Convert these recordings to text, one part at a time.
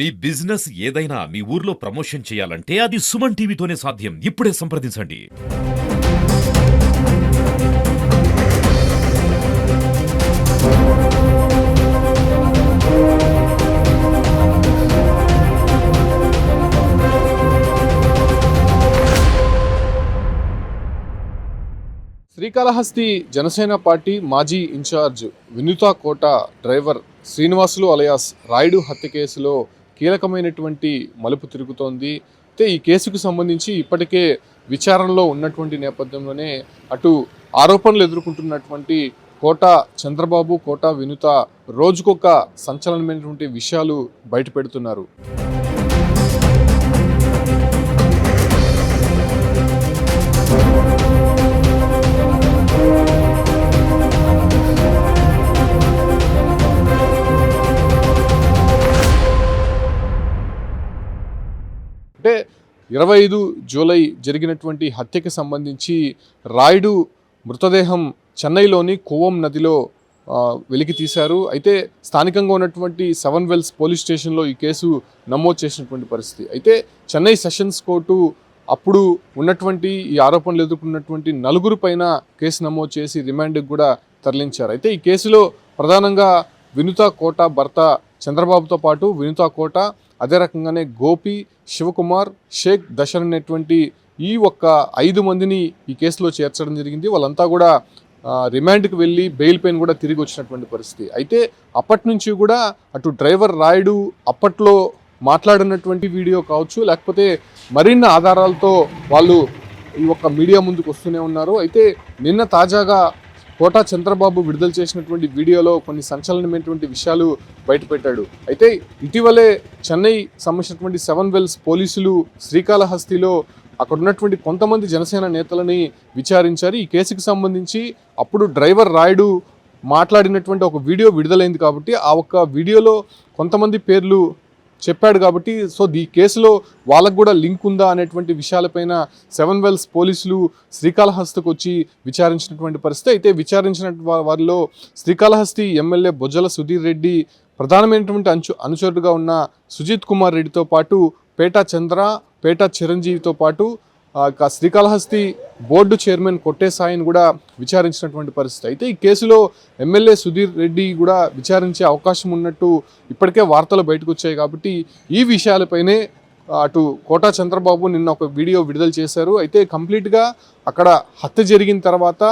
మీ business ఏదైనా మీ ఊర్లో promotion చేయాలంటే అది సుమన్ టీవీతోనే సాధ్యం. ఇప్పుడే సంప్రదించండి. శ్రీకాళహస్తి జనసేన పార్టీ మాజీ ఇన్ఛార్జ్ వినుతా కోట డ్రైవర్ శ్రీనివాసులు అలియాస్ రాయుడు హత్య కేసులో కీలకమైనటువంటి మలుపు తిరుగుతోంది. అయితే ఈ కేసుకు సంబంధించి ఇప్పటికే విచారణలో ఉన్నటువంటి నేపథ్యంలోనే అటు ఆరోపణలు ఎదుర్కొంటున్నటువంటి కోట చంద్రబాబు, కోట వినుత రోజుకొక సంచలనమైనటువంటి విషయాలు బయటపెడుతున్నారు. అంటే 25 జూలై జరిగినటువంటి హత్యకి సంబంధించి రాయుడు మృతదేహం చెన్నైలోని కువం నదిలో వెలికి తీశారు. అయితే స్థానికంగా ఉన్నటువంటి 7 వెల్స్ పోలీస్ స్టేషన్లో ఈ కేసు నమోదు చేసినటువంటి పరిస్థితి. అయితే చెన్నై సెషన్స్ కోర్టు అప్పుడు ఉన్నటువంటి ఈ ఆరోపణలు ఎదుర్కొన్నటువంటి నలుగురు పైన కేసు నమోదు చేసి రిమాండ్కి కూడా తరలించారు. అయితే ఈ కేసులో ప్రధానంగా వినుతా కోట భర్త చంద్రబాబుతో పాటు వినుతా కోట, అదే రకంగానే గోపి, శివకుమార్, షేక్ దశరథ్ అనేటువంటి ఈ ఒక్క 5 మందిని ఈ కేసులో చేర్చడం జరిగింది. వాళ్ళంతా కూడా రిమాండ్కి వెళ్ళి బెయిల్ పైన కూడా తిరిగి వచ్చినటువంటి పరిస్థితి. అయితే అప్పటి నుంచి కూడా అటు డ్రైవర్ రాయుడు అప్పట్లో మాట్లాడినటువంటి వీడియో కావచ్చు, లేకపోతే మరిన్ని ఆధారాలతో వాళ్ళు ఈ ఒక్క మీడియా ముందుకు వస్తూనే ఉన్నారు. అయితే నిన్న తాజాగా కోట చంద్రబాబు విడుదల చేసినటువంటి వీడియోలో కొన్ని సంచలనమైనటువంటి విషయాలు బయటపెట్టాడు. అయితే ఇటీవలే చెన్నై సంబంధించినటువంటి 7 వెల్స్ పోలీసులు శ్రీకాళహస్తిలో అక్కడ ఉన్నటువంటి కొంతమంది జనసేన నేతలని విచారించారు. ఈ కేసుకు సంబంధించి అప్పుడు డ్రైవర్ రాయుడు మాట్లాడినటువంటి ఒక వీడియో విడుదలైంది కాబట్టి ఆ ఒక్క వీడియోలో కొంతమంది పేర్లు చెప్పాడు కాబట్టి ఈ కేసులో వాళ్ళకు కూడా లింక్ ఉందా అనేటువంటి విషయాలపైన 7 వెల్స్ పోలీసులు శ్రీకాళహస్తికి వచ్చి విచారించినటువంటి పరిస్థితి. అయితే విచారించిన వారిలో శ్రీకాళహస్తి ఎమ్మెల్యే బొజ్జల సుధీర్ రెడ్డి, ప్రధానమైనటువంటి అనుచరుడుగా ఉన్న సుజిత్ కుమార్ రెడ్డితో పాటు పేట చంద్ర, పేట చిరంజీవితో పాటు శ్రీకాళహస్తి బోర్డు చైర్మన్ కొట్టే సాయిని కూడా విచారించినటువంటి పరిస్థితి. అయితే ఈ కేసులో ఎమ్మెల్యే సుధీర్ రెడ్డి కూడా విచారించే అవకాశం ఉన్నట్టు ఇప్పటికే వార్తలు బయటకు వచ్చాయి. కాబట్టి ఈ విషయాలపైనే అటు కోట చంద్రబాబు నిన్న ఒక వీడియో విడుదల చేశారు. అయితే కంప్లీట్గా అక్కడ హత్య జరిగిన తర్వాత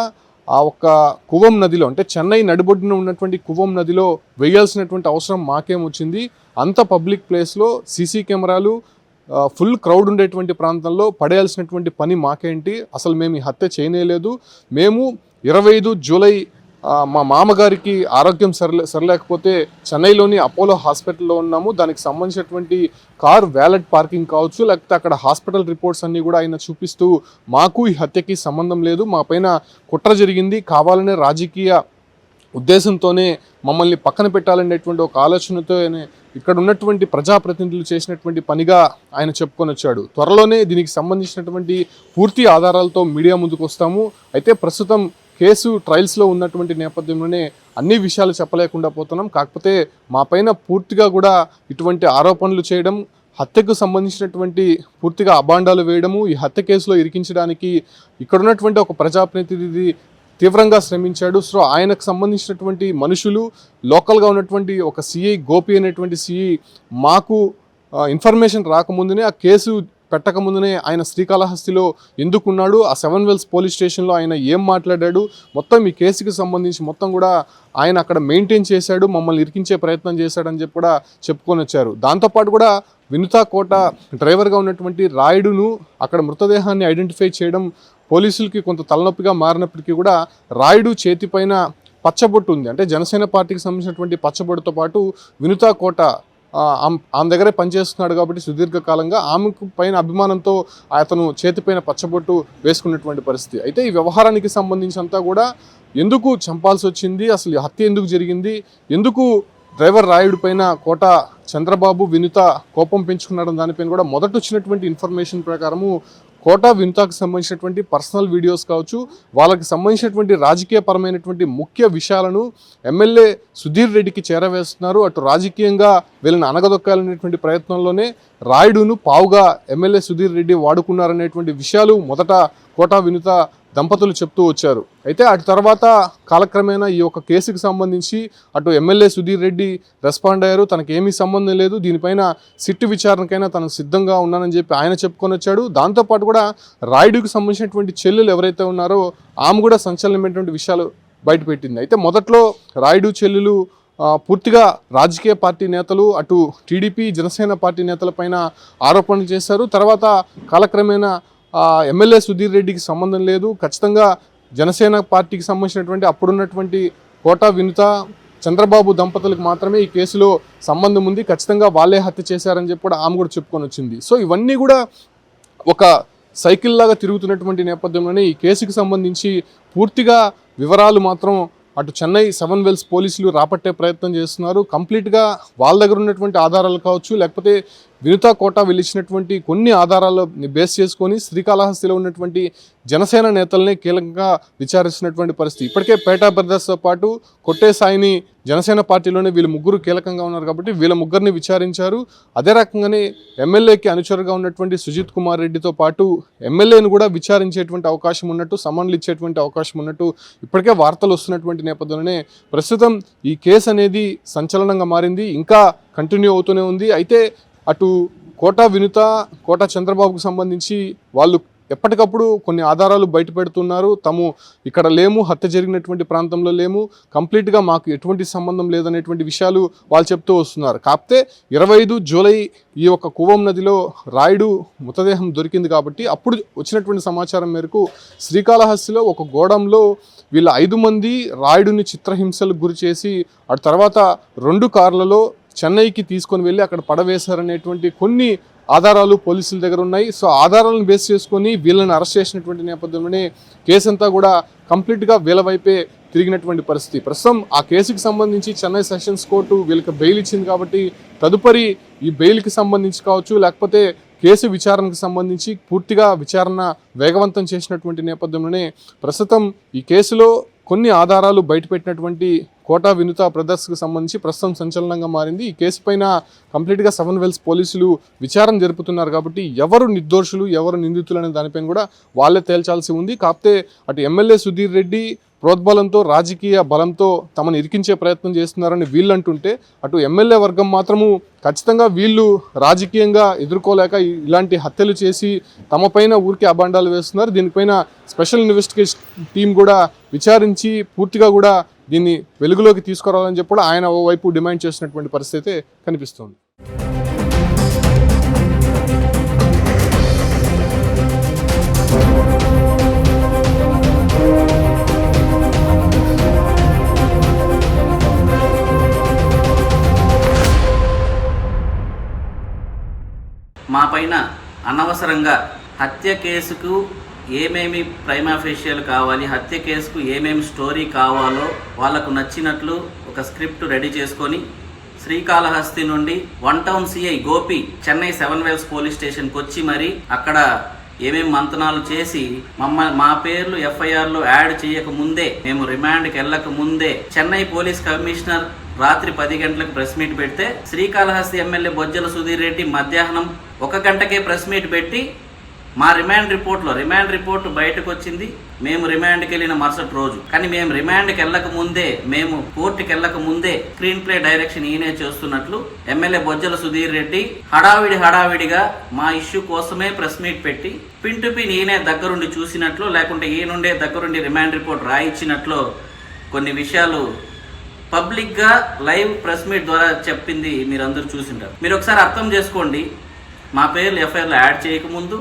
ఆ ఒక్క కువం నదిలో, అంటే చెన్నై నడిబొడ్డున ఉన్నటువంటి కువం నదిలో వేయాల్సినటువంటి అవసరం మాకేమొచ్చింది? అంత పబ్లిక్ ప్లేస్లో సీసీ కెమెరాలు, ఫుల్ క్రౌడ్ ఉండేటువంటి ప్రాంతంలో పడేయాల్సినటువంటి పని మాకేంటి? అసలు మేము ఈ హత్య చేయలేదు. మేము 25 జూలై మా మామగారికి ఆరోగ్యం సరిలేకపోతే చెన్నైలోని అపోలో హాస్పిటల్లో ఉన్నాము. దానికి సంబంధించినటువంటి కార్ వ్యాలెట్ పార్కింగ్ కావచ్చు, లేకపోతే అక్కడ హాస్పిటల్ రిపోర్ట్స్ అన్నీ కూడా ఆయన చూపిస్తూ మాకు ఈ హత్యకి సంబంధం లేదు, మా పైన కుట్ర జరిగింది, కావాలనే రాజకీయ ఉద్దేశంతోనే మమ్మల్ని పక్కన పెట్టాలనేటువంటి ఒక ఆలోచనతో ఇక్కడ ఉన్నటువంటి ప్రజాప్రతినిధులు చేసినటువంటి పనిగా ఆయన చెప్పుకొని వచ్చాడు. త్వరలోనే దీనికి సంబంధించినటువంటి పూర్తి ఆధారాలతో మీడియా ముందుకు వస్తాము. అయితే ప్రస్తుతం కేసు ట్రయల్స్లో ఉన్నటువంటి నేపథ్యంలోనే అన్ని విషయాలు చెప్పలేకుండా పోతున్నాం. కాకపోతే మా పైన పూర్తిగా కూడా ఇటువంటి ఆరోపణలు చేయడం, హత్యకు సంబంధించినటువంటి పూర్తిగా అబాండాలు వేయడము, ఈ హత్య కేసులో ఇరికించడానికి ఇక్కడ ఉన్నటువంటి ఒక ప్రజాప్రతినిధి తీవ్రంగా శ్రమించాడు. సో ఆయనకు సంబంధించినటువంటి మనుషులు, లోకల్గా ఉన్నటువంటి ఒక సిఐ గోపి అనేటువంటి సిఐ మాకు ఇన్ఫర్మేషన్ రాకముందునే, ఆ కేసు పెట్టకముందునే ఆయన శ్రీకాళహస్తిలో ఎందుకున్నాడు, ఆ 7 వెల్స్ పోలీస్ స్టేషన్లో ఆయన ఏం మాట్లాడాడు, మొత్తం ఈ కేసుకి సంబంధించి మొత్తం కూడా ఆయన అక్కడ మెయింటైన్ చేశాడు, మమ్మల్ని ఇరికించే ప్రయత్నం చేశాడని చెప్పి కూడా చెప్పుకొని వచ్చారు. దాంతోపాటు కూడా వినుతా కోట డ్రైవర్గా ఉన్నటువంటి రాయుడును అక్కడ మృతదేహాన్ని ఐడెంటిఫై చేయడం పోలీసులకి కొంత తలనొప్పిగా మారినప్పటికీ కూడా రాయుడు చేతిపైన పచ్చబొట్టు ఉంది. అంటే జనసేన పార్టీకి సంబంధించినటువంటి పచ్చబొట్టుతో పాటు వినుతా కోట ఆమె దగ్గరే పనిచేస్తున్నాడు కాబట్టి సుదీర్ఘకాలంగా ఆమెకు పైన అభిమానంతో అతను చేతిపైన పచ్చబొట్టు వేసుకున్నటువంటి పరిస్థితి. అయితే ఈ వ్యవహారానికి సంబంధించినంతా కూడా ఎందుకు చంపాల్సి వచ్చింది, అసలు హత్య ఎందుకు జరిగింది, ఎందుకు డ్రైవర్ రాయుడు పైన కోట చంద్రబాబు వినుత కోపం పెంచుకున్నాడు దానిపైన కూడా మొదట వచ్చినటువంటి ఇన్ఫర్మేషన్ ప్రకారము కోటా వినుతకు సంబంధించినటువంటి పర్సనల్ వీడియోస్ కావచ్చు, వాళ్ళకి సంబంధించినటువంటి రాజకీయపరమైనటువంటి ముఖ్య విషయాలను ఎమ్మెల్యే సుధీర్ రెడ్డికి చేరవేస్తున్నారు. అటు రాజకీయంగా వీళ్ళని అనగదొక్కాలనేటువంటి ప్రయత్నంలోనే రాయుడును పావుగా ఎమ్మెల్యే సుధీర్ రెడ్డి వాడుకున్నారనేటువంటి విషయాలు మొదట కోటా వినుత దంపతులు చెప్తూ వచ్చారు. అయితే అటు తర్వాత కాలక్రమేణా ఈ యొక్క కేసుకు సంబంధించి అటు ఎమ్మెల్యే సుధీర్ రెడ్డి రెస్పాండ్ అయ్యారు. తనకేమీ సంబంధం లేదు, దీనిపైన సిట్టు విచారణకైనా తను సిద్ధంగా ఉన్నానని చెప్పి ఆయన చెప్పుకొని వచ్చాడు. దాంతోపాటు కూడా రాయుడుకి సంబంధించినటువంటి చెల్లెలు ఎవరైతే ఉన్నారో ఆమె కూడా సంచలనమైనటువంటి విషయాలు బయటపెట్టింది. అయితే మొదట్లో రాయుడు చెల్లెలు పూర్తిగా రాజకీయ పార్టీ నేతలు, అటు టీడీపీ జనసేన పార్టీ నేతలపైన ఆరోపణలు చేశారు. తర్వాత కాలక్రమేణా ఎమ్మెల్యే సుధీర్ రెడ్డికి సంబంధం లేదు, ఖచ్చితంగా జనసేన పార్టీకి సంబంధించినటువంటి అప్పుడున్నటువంటి కోటా వినుత చంద్రబాబు దంపతులకు మాత్రమే ఈ కేసులో సంబంధం ఉంది, ఖచ్చితంగా వాళ్ళే హత్య చేశారని చెప్పి కూడా ఆమె కూడా చెప్పుకొని వచ్చింది. సో ఇవన్నీ కూడా ఒక సైకిల్ లాగా తిరుగుతున్నటువంటి నేపథ్యంలోనే ఈ కేసుకు సంబంధించి పూర్తిగా వివరాలు మాత్రం అటు చెన్నై 7 Wells పోలీసులు రాపట్టే ప్రయత్నం చేస్తున్నారు. కంప్లీట్గా వాళ్ళ దగ్గర ఉన్నటువంటి ఆధారాలు కావచ్చు, లేకపోతే వినుత కోటా వెళ్ళిచ్చినటువంటి కొన్ని ఆధారాలను బేస్ చేసుకొని శ్రీకాళహస్తిలో ఉన్నటువంటి జనసేన నేతలనే కీలకంగా విచారిస్తున్నటువంటి పరిస్థితి. ఇప్పటికే పేటా బ్రదర్స్తో పాటు కొట్టే సాయిని జనసేన పార్టీలోనే వీళ్ళు ముగ్గురు కీలకంగా ఉన్నారు కాబట్టి వీళ్ళ ముగ్గురిని విచారించారు. అదే రకంగానే ఎమ్మెల్యేకి అనుచరుగా ఉన్నటువంటి సుజిత్ కుమార్ రెడ్డితో పాటు ఎమ్మెల్యేను కూడా విచారించేటువంటి అవకాశం ఉన్నట్టు, సమన్లు ఇచ్చేటువంటి అవకాశం ఉన్నట్టు ఇప్పటికే వార్తలు వస్తున్నటువంటి నేపథ్యంలోనే ప్రస్తుతం ఈ కేసు అనేది సంచలనంగా మారింది, ఇంకా కంటిన్యూ అవుతూనే ఉంది. అయితే అటు కోటా వినుత, కోటా చంద్రబాబుకు సంబంధించి వాళ్ళు ఎప్పటికప్పుడు కొన్ని ఆధారాలు బయట పెడుతున్నారు. తాము ఇక్కడ లేము, హత్య జరిగినటువంటి ప్రాంతంలో లేము, కంప్లీట్గా మాకు ఎటువంటి సంబంధం లేదనేటువంటి విషయాలు వాళ్ళు చెప్తూ వస్తున్నారు. కాకపోతే 25 జూలై ఈ యొక్క కూవం నదిలో రాయుడు మృతదేహం దొరికింది కాబట్టి అప్పుడు వచ్చినటువంటి సమాచారం మేరకు శ్రీకాళహస్తిలో ఒక గోడంలో వీళ్ళ 5 మంది రాయుడుని చిత్రహింసలకు గురి చేసి ఆ తర్వాత 2 కార్లలో చెన్నైకి తీసుకొని వెళ్ళి అక్కడ పడవేశారనేటువంటి కొన్ని ఆధారాలు పోలీసుల దగ్గర ఉన్నాయి. సో ఆధారాలను బేస్ చేసుకొని వీళ్ళని అరెస్ట్ చేసినటువంటి నేపథ్యంలోనే కేసు అంతా కూడా కంప్లీట్గా వీళ్ళ వైపే తిరిగినటువంటి పరిస్థితి. ప్రస్తుతం ఆ కేసుకి సంబంధించి చెన్నై సెషన్స్ కోర్టు వీళ్ళకి బెయిల్ ఇచ్చింది కాబట్టి తదుపరి ఈ బెయిల్కి సంబంధించి కావచ్చు, లేకపోతే కేసు విచారణకు సంబంధించి పూర్తిగా విచారణ వేగవంతం చేసినటువంటి నేపథ్యంలోనే ప్రస్తుతం ఈ కేసులో కొన్ని ఆధారాలు బయటపెట్టినటువంటి కోటా వినుత బ్రదర్స్కి సంబంధించి ప్రస్తుతం సంచలనంగా మారింది. ఈ కేసు పైన కంప్లీట్గా 7 Wells పోలీసులు విచారణ జరుపుతున్నారు కాబట్టి ఎవరు నిర్దోషులు, ఎవరు నిందితులు అనే దానిపైన కూడా వాళ్ళే తేల్చాల్సి ఉంది. కాకపోతే అటు ఎమ్మెల్యే సుధీర్ రెడ్డి ప్రోద్బలంతో, రాజకీయ బలంతో తమను ఇరికించే ప్రయత్నం చేస్తున్నారని వీళ్ళు అంటుంటే, అటు ఎమ్మెల్యే వర్గం మాత్రము ఖచ్చితంగా వీళ్ళు రాజకీయంగా ఎదుర్కోలేక ఇలాంటి హత్యలు చేసి తమ పైన ఊరికి అబాండాలు వేస్తున్నారు. దీనిపైన స్పెషల్ ఇన్వెస్టిగేషన్ టీం కూడా విచారించి పూర్తిగా కూడా దీన్ని వెలుగులోకి తీసుకురావాలని చెప్పి కూడా ఆయన ఓవైపు డిమాండ్ చేసినటువంటి పరిస్థితి కనిపిస్తుంది. మా పైన అనవసరంగా హత్య కేసుకు ఏమేమి ప్రైమా ఫేషియల్ కావాలి, హత్య కేసుకు ఏమేమి స్టోరీ కావాలో వాళ్ళకు నచ్చినట్లు ఒక స్క్రిప్ట్ రెడీ చేసుకొని శ్రీకాళహస్తి నుండి 1 town CI Gopi Chennai 7 Wells police స్టేషన్కి వచ్చి మరి అక్కడ ఏమేమి మంతనాలు చేసి మా పేర్లు ఎఫ్ఐఆర్లో యాడ్ చేయక ముందే, మేము రిమాండ్కి వెళ్ళక ముందే చెన్నై పోలీస్ కమిషనర్ రాత్రి 10 గంటలకు ప్రెస్ మీట్ పెడితే శ్రీకాళహస్తి ఎమ్మెల్యే బొజ్జల సుధీర్ రెడ్డి మధ్యాహ్నం 1 గంటకే ప్రెస్ మీట్ పెట్టి మా రిమాండ్ రిపోర్ట్ బయటకు వచ్చింది మేము రిమాండ్కి వెళ్ళిన మరుసటి రోజు. కానీ మేము రిమాండ్కి వెళ్ళక ముందే, మేము కోర్టుకి వెళ్ళక ముందే స్క్రీన్ ప్లే డైరెక్షన్ ఈయనే చేస్తున్నట్లు ఎమ్మెల్యే బొజ్జల సుధీర్ రెడ్డి హడావిడిగా మా ఇష్యూ కోసమే ప్రెస్ మీట్ పెట్టి పిన్ టు పిన్ ఈయనే దగ్గరుండి చూసినట్లు, లేకుంటే ఈయనుండే దగ్గరుండి రిమాండ్ రిపోర్ట్ రాయించినట్లు కొన్ని విషయాలు పబ్లిక్గా లైవ్ ప్రెస్ మీట్ ద్వారా చెప్పింది మీరందరూ చూసింటారు. మీరు ఒకసారి అర్థం చేసుకోండి. మా పేర్లు ఎఫ్ఐఆర్లో యాడ్ చేయకముందు,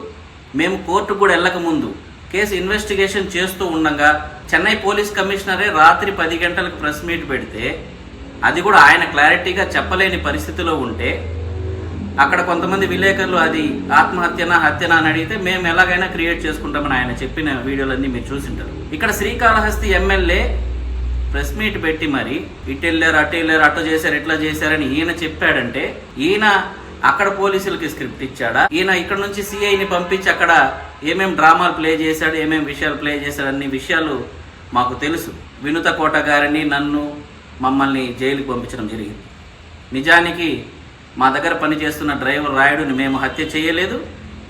మేము కోర్టుకు కూడా వెళ్ళకముందు కేసు ఇన్వెస్టిగేషన్ చేస్తూ ఉండగా చెన్నై పోలీస్ కమిషనరే రాత్రి 10 గంటలకు ప్రెస్ మీట్ పెడితే అది కూడా ఆయన క్లారిటీగా చెప్పలేని పరిస్థితిలో ఉంటే అక్కడ కొంతమంది విలేకరులు అది ఆత్మహత్యనా హత్యనా అని అడిగితే మేము ఎలాగైనా క్రియేట్ చేసుకుంటామని ఆయన చెప్పిన వీడియోలన్నీ మీరు చూసింటారు. ఇక్కడ శ్రీకాళహస్తి ఎమ్మెల్యే ప్రెస్ మీట్ పెట్టి మరి ఇటు వెళ్ళారు, అటు వెళ్ళారు, అటు చేశారు, ఇట్లా చేశారని ఈయన చెప్పాడంటే ఈయన అక్కడ పోలీసులకి స్క్రిప్ట్ ఇచ్చాడా, ఈయన ఇక్కడ నుంచి సిఐని పంపించి అక్కడ ఏమేం డ్రామాలు ప్లే చేశాడు, ఏమేం విషయాలు ప్లే చేశాడు అన్ని విషయాలు మాకు తెలుసు. వినుత కోట గారిని మమ్మల్ని జైలుకి పంపించడం జరిగింది. నిజానికి మా దగ్గర పనిచేస్తున్న డ్రైవర్ రాయుడుని మేము హత్య చేయలేదు,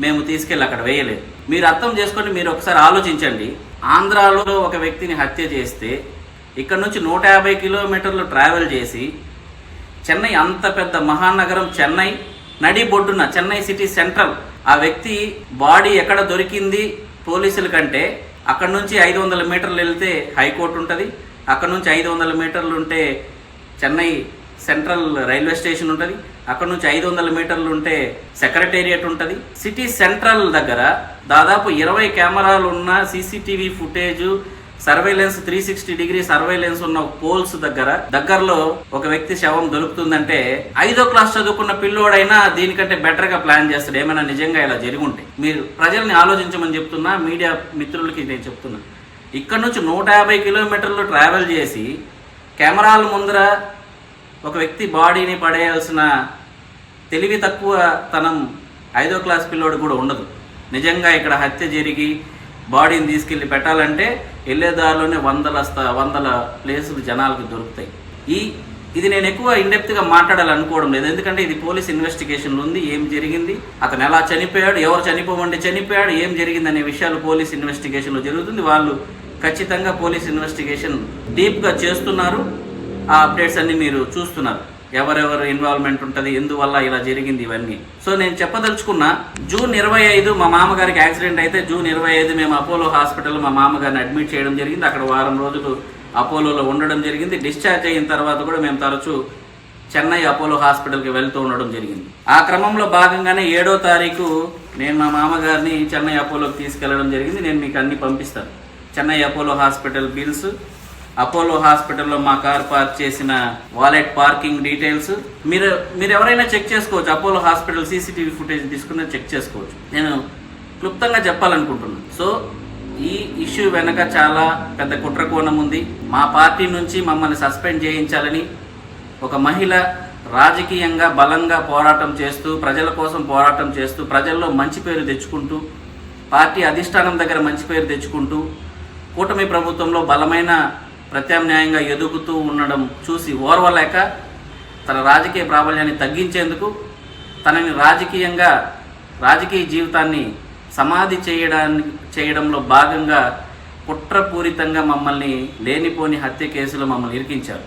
మేము తీసుకెళ్ళి అక్కడ వేయలేదు. మీరు అర్థం చేసుకోండి, మీరు ఒకసారి ఆలోచించండి. ఆంధ్రాలో ఒక వ్యక్తిని హత్య చేస్తే ఇక్కడ నుంచి 150 కిలోమీటర్లు ట్రావెల్ చేసి చెన్నై, అంత పెద్ద మహానగరం చెన్నై నడిబొడ్డున, చెన్నై సిటీ సెంట్రల్, ఆ వ్యక్తి బాడీ ఎక్కడ దొరికింది పోలీసుల కంటే అక్కడ నుంచి 500 మీటర్లు వెళ్తే హైకోర్టు ఉంటుంది, అక్కడ నుంచి 500 మీటర్లు ఉంటే చెన్నై సెంట్రల్ రైల్వే స్టేషన్ ఉంటుంది, అక్కడ నుంచి 500 మీటర్లు ఉంటే సెక్రటేరియట్ ఉంటుంది. సిటీ సెంట్రల్ దగ్గర దాదాపు 20 కెమెరాలు ఉన్న CCTV footage, surveillance 360 degree surveillance ఉన్న పోల్స్ దగ్గరలో ఒక వ్యక్తి శవం దొరుకుతుందంటే 5వ క్లాస్ చదువుకున్న పిల్లోడైనా దీనికంటే బెటర్ గా ప్లాన్ చేస్తాడు. ఏమైనా నిజంగా ఇలా జరిగి ఉంటే మీరు ప్రజల్ని ఆలోచించమని చెప్తున్నా, మీడియా మిత్రులకి నేను చెప్తున్నా. ఇక్కడ నుంచి 150 కిలోమీటర్లు ట్రావెల్ చేసి కెమెరాల ముందర ఒక వ్యక్తి బాడీని పడేయాల్సిన తెలివి తక్కువ తనం 5వ క్లాస్ పిల్లోడు కూడా ఉండదు. నిజంగా ఇక్కడ హత్య జరిగి బాడీని తీసుకెళ్ళి పెట్టాలంటే వెళ్ళేదారిలోనే వందల ప్లేసులు జనాలకు దొరుకుతాయి. ఇది నేను ఎక్కువ ఇండెప్త్గా మాట్లాడాలనుకోవడం లేదు, ఎందుకంటే ఇది పోలీస్ ఇన్వెస్టిగేషన్లో ఉంది. ఏం జరిగింది, అతను ఎలా చనిపోయాడు, ఎవరు చనిపోమంటే చనిపోయాడు, ఏం జరిగింది అనే విషయాలు పోలీస్ ఇన్వెస్టిగేషన్లో జరుగుతుంది. వాళ్ళు ఖచ్చితంగా పోలీస్ ఇన్వెస్టిగేషన్ డీప్గా చేస్తున్నారు. ఆ అప్డేట్స్ అన్ని మీరు చూస్తున్నారు, ఎవరెవరు ఇన్వాల్వ్మెంట్ ఉంటుంది, ఎందువల్ల ఇలా జరిగింది, ఇవన్నీ. సో నేను చెప్పదలుచుకున్నా, జూన్ 25 మా మామగారికి యాక్సిడెంట్ అయితే జూన్ 25 మేము అపోలో హాస్పిటల్ మా మామగారిని అడ్మిట్ చేయడం జరిగింది. అక్కడ వారం రోజులు అపోలోలో ఉండడం జరిగింది. డిశ్చార్జ్ అయిన తర్వాత కూడా మేము తరచూ చెన్నై అపోలో హాస్పిటల్కి వెళ్తూ ఉండడం జరిగింది. ఆ క్రమంలో భాగంగానే 7వ తారీఖు నేను మా మామగారిని చెన్నై అపోలోకి తీసుకెళ్లడం జరిగింది. నేను మీకు అన్ని పంపిస్తాను, Chennai Apollo hospital bills, Apollo హాస్పిటల్లో మా కార్ పార్క్ చేసిన వాలెట్, పార్కింగ్ డీటెయిల్స్ మీరు ఎవరైనా చెక్ చేసుకోవచ్చు. అపోలో హాస్పిటల్ సీసీటీవీ ఫుటేజ్ తీసుకుని చెక్ చేసుకోవచ్చు. నేను క్లుప్తంగా చెప్పాలనుకుంటున్నాను. సో ఈ ఇష్యూ వెనక చాలా పెద్ద కుట్రకోణం ఉంది. మా పార్టీ నుంచి మమ్మల్ని సస్పెండ్ చేయించాలని ఒక మహిళ రాజకీయంగా బలంగా పోరాటం చేస్తూ, ప్రజల కోసం పోరాటం చేస్తూ, ప్రజల్లో మంచి పేరు తెచ్చుకుంటూ, పార్టీ అధిష్టానం దగ్గర మంచి పేరు తెచ్చుకుంటూ, కూటమి ప్రభుత్వంలో బలమైన ప్రత్యామ్నాయంగా ఎదుగుతూ ఉండడం చూసి ఓర్వలేక తన రాజకీయ ప్రాబల్యాన్ని తగ్గించేందుకు, తనని రాజకీయ జీవితాన్ని సమాధి చేయడంలో భాగంగా కుట్రపూరితంగా మమ్మల్ని లేనిపోని హత్య కేసులో మమ్మల్ని ఇరికించారు.